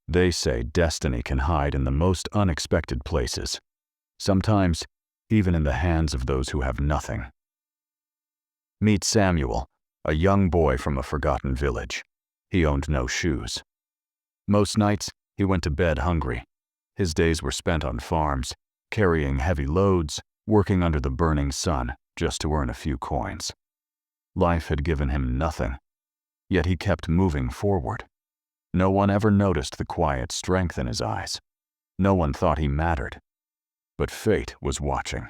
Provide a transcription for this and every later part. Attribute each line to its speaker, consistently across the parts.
Speaker 1: They say destiny can hide in the most unexpected places, sometimes even in the hands of those who have nothing. Meet Samuel, a young boy from a forgotten village. He owned no shoes. Most nights, he went to bed hungry. His days were spent on farms, carrying heavy loads, working under the burning sun just to earn a few coins. Life had given him nothing, yet he kept moving forward. No one ever noticed the quiet strength in his eyes. No one thought he mattered. But fate was watching.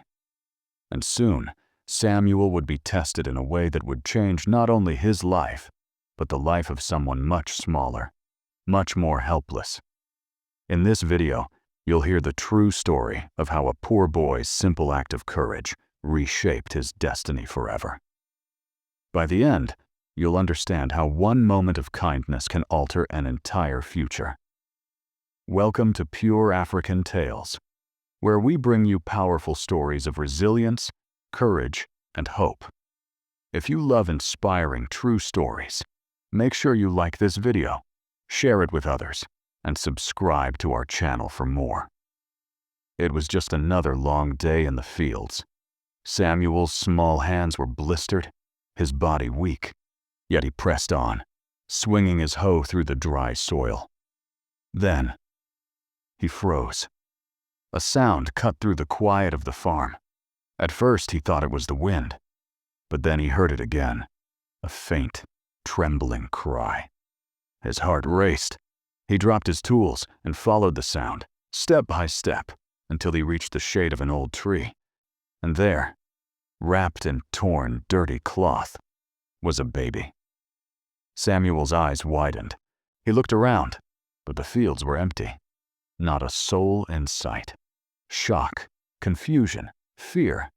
Speaker 1: And soon, Samuel would be tested in a way that would change not only his life, but the life of someone much smaller, much more helpless. In this video, you'll hear the true story of how a poor boy's simple act of courage reshaped his destiny forever. By the end, you'll understand how one moment of kindness can alter an entire future. Welcome to Pure African Tales, where we bring you powerful stories of resilience, courage, and hope. If you love inspiring true stories, make sure you like this video, share it with others, and subscribe to our channel for more. It was just another long day in the fields. Samuel's small hands were blistered, his body weak, yet he pressed on, swinging his hoe through the dry soil. Then, he froze. A sound cut through the quiet of the farm. At first, he thought it was the wind, but then he heard it again, a faint, trembling cry. His heart raced. He dropped his tools and followed the sound, step by step, until he reached the shade of an old tree. And there, wrapped in torn, dirty cloth, was a baby. Samuel's eyes widened. He looked around, but the fields were empty. Not a soul in sight. Shock, confusion, fear.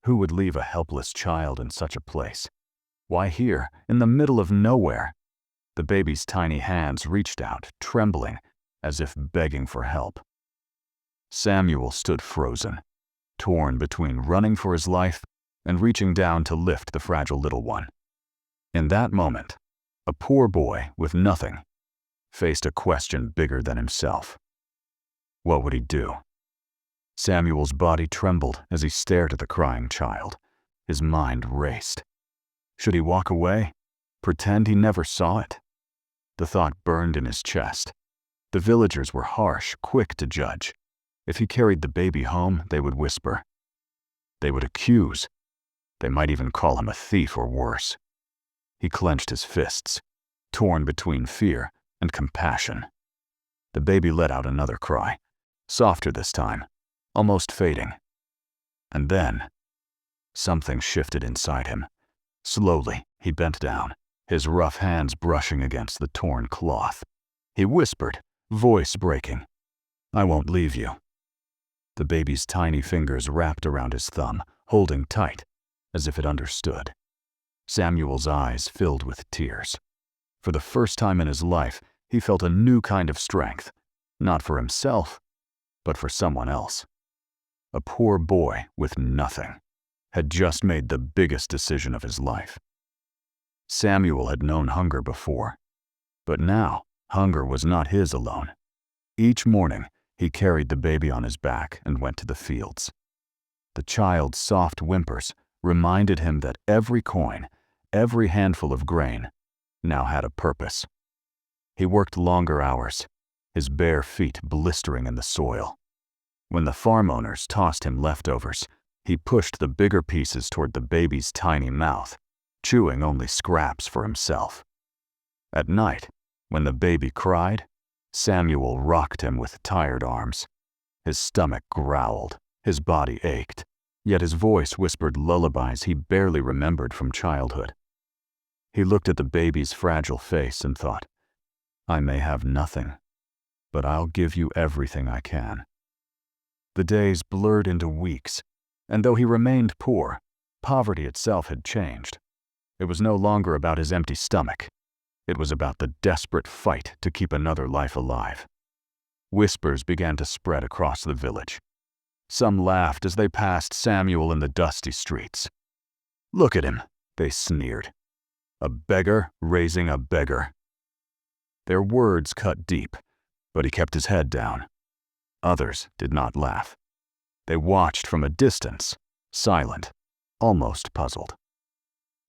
Speaker 1: Who would leave a helpless child in such a place? Why here, in the middle of nowhere? The baby's tiny hands reached out, trembling, as if begging for help. Samuel stood frozen, torn between running for his life and reaching down to lift the fragile little one. In that moment, a poor boy with nothing faced a question bigger than himself. What would he do? Samuel's body trembled as he stared at the crying child. His mind raced. Should he walk away? Pretend he never saw it? The thought burned in his chest. The villagers were harsh, quick to judge. If he carried the baby home, they would whisper. They would accuse. They might even call him a thief or worse. He clenched his fists, torn between fear and compassion. The baby let out another cry, softer this time, almost fading. And then, something shifted inside him. Slowly, he bent down, his rough hands brushing against the torn cloth. He whispered, voice breaking, "I won't leave you." The baby's tiny fingers wrapped around his thumb, holding tight, as if it understood. Samuel's eyes filled with tears. For the first time in his life, he felt a new kind of strength, not for himself, but for someone else. A poor boy with nothing had just made the biggest decision of his life. Samuel had known hunger before, but now hunger was not his alone. Each morning, he carried the baby on his back and went to the fields. The child's soft whimpers reminded him that every coin, every handful of grain, now had a purpose. He worked longer hours, his bare feet blistering in the soil. When the farm owners tossed him leftovers, he pushed the bigger pieces toward the baby's tiny mouth, chewing only scraps for himself. At night, when the baby cried, Samuel rocked him with tired arms. His stomach growled, his body ached, yet his voice whispered lullabies he barely remembered from childhood. He looked at the baby's fragile face and thought, I may have nothing, but I'll give you everything I can. The days blurred into weeks, and though he remained poor, poverty itself had changed. It was no longer about his empty stomach. It was about the desperate fight to keep another life alive. Whispers began to spread across the village. Some laughed as they passed Samuel in the dusty streets. Look at him, they sneered. A beggar raising a beggar. Their words cut deep, but he kept his head down. Others did not laugh. They watched from a distance, silent, almost puzzled.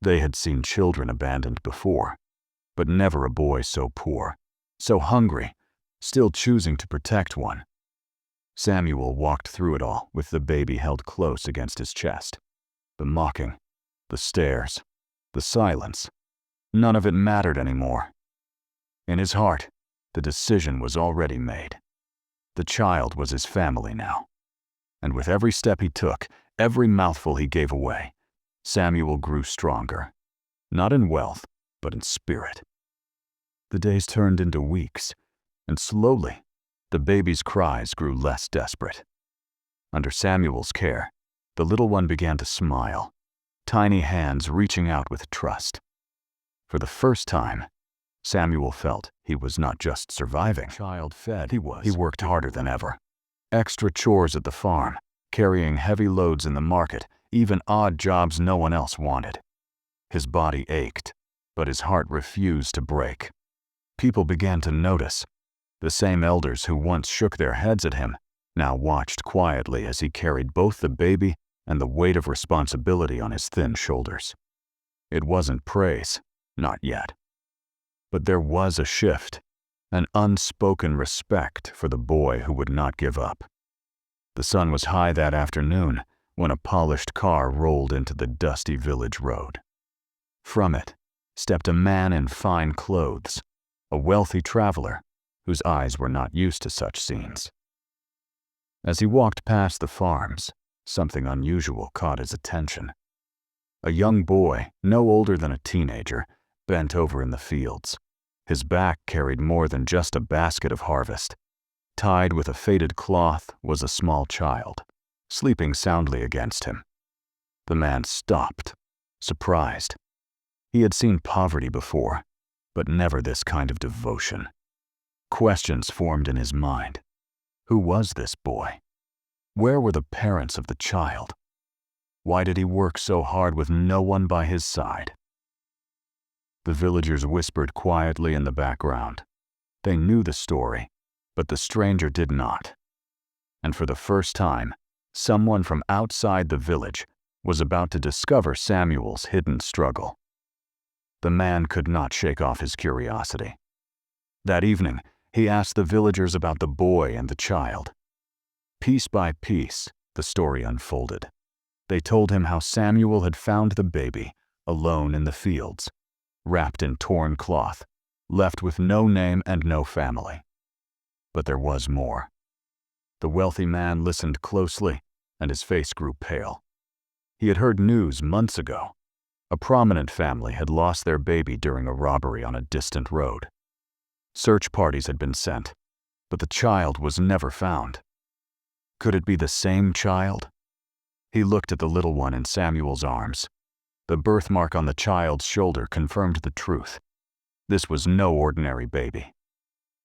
Speaker 1: They had seen children abandoned before, but never a boy so poor, so hungry, still choosing to protect one. Samuel walked through it all with the baby held close against his chest. The mocking, the stares, the silence, none of it mattered anymore. In his heart, the decision was already made. The child was his family now. And with every step he took, every mouthful he gave away, Samuel grew stronger, not in wealth, but in spirit. The days turned into weeks, and slowly, the baby's cries grew less desperate. Under Samuel's care, the little one began to smile, tiny hands reaching out with trust. For the first time, Samuel felt he was not just surviving. Child fed, he worked harder than ever. Extra chores at the farm, carrying heavy loads in the market, even odd jobs no one else wanted. His body ached, but his heart refused to break. People began to notice. The same elders who once shook their heads at him now watched quietly as he carried both the baby and the weight of responsibility on his thin shoulders. It wasn't praise, not yet. But there was a shift, an unspoken respect for the boy who would not give up. The sun was high that afternoon when a polished car rolled into the dusty village road. From it stepped a man in fine clothes, a wealthy traveler whose eyes were not used to such scenes. As he walked past the farms, something unusual caught his attention. A young boy, no older than a teenager, bent over in the fields. His back carried more than just a basket of harvest. Tied with a faded cloth was a small child, sleeping soundly against him. The man stopped, surprised. He had seen poverty before, but never this kind of devotion. Questions formed in his mind. Who was this boy? Where were the parents of the child? Why did he work so hard with no one by his side? The villagers whispered quietly in the background. They knew the story, but the stranger did not. And for the first time, someone from outside the village was about to discover Samuel's hidden struggle. The man could not shake off his curiosity. That evening, he asked the villagers about the boy and the child. Piece by piece, the story unfolded. They told him how Samuel had found the baby, alone in the fields, wrapped in torn cloth, left with no name and no family. But there was more. The wealthy man listened closely, and his face grew pale. He had heard news months ago. A prominent family had lost their baby during a robbery on a distant road. Search parties had been sent, but the child was never found. Could it be the same child? He looked at the little one in Samuel's arms. The birthmark on the child's shoulder confirmed the truth. This was no ordinary baby.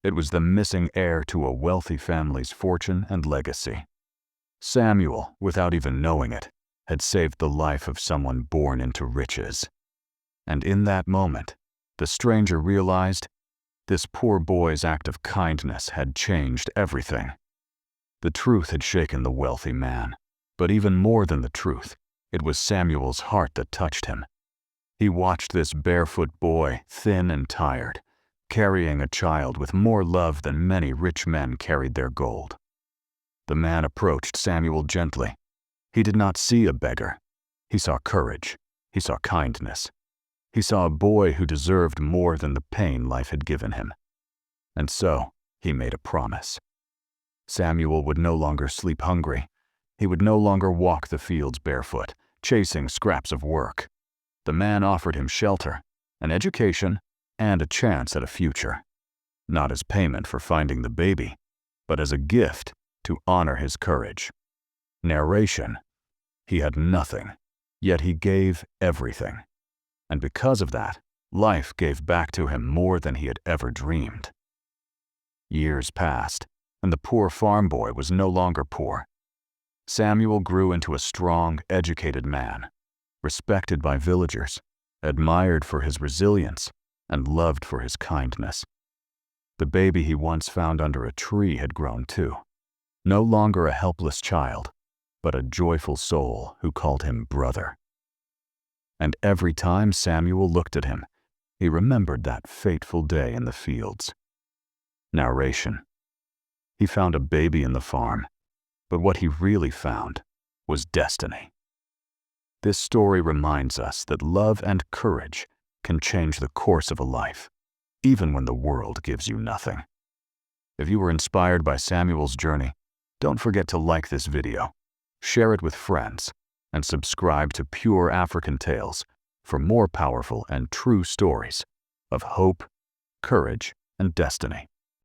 Speaker 1: It was the missing heir to a wealthy family's fortune and legacy. Samuel, without even knowing it, had saved the life of someone born into riches. And in that moment, the stranger realized this poor boy's act of kindness had changed everything. The truth had shaken the wealthy man, but even more than the truth, it was Samuel's heart that touched him. He watched this barefoot boy, thin and tired, carrying a child with more love than many rich men carried their gold. The man approached Samuel gently. He did not see a beggar. He saw courage. He saw kindness. He saw a boy who deserved more than the pain life had given him. And so, he made a promise. Samuel would no longer sleep hungry. He would no longer walk the fields barefoot, chasing scraps of work. The man offered him shelter, an education, and a chance at a future. Not as payment for finding the baby, but as a gift to honor his courage. Narration: he had nothing, yet he gave everything. And because of that, life gave back to him more than he had ever dreamed. Years passed, and the poor farm boy was no longer poor. Samuel grew into a strong, educated man, respected by villagers, admired for his resilience, and loved for his kindness. The baby he once found under a tree had grown too. No longer a helpless child, but a joyful soul who called him brother. And every time Samuel looked at him, he remembered that fateful day in the fields. Narration. He found a baby in the farm, but what he really found was destiny. This story reminds us that love and courage can change the course of a life, even when the world gives you nothing. If you were inspired by Samuel's journey, don't forget to like this video, share it with friends, and subscribe to Pure African Tales for more powerful and true stories of hope, courage, and destiny.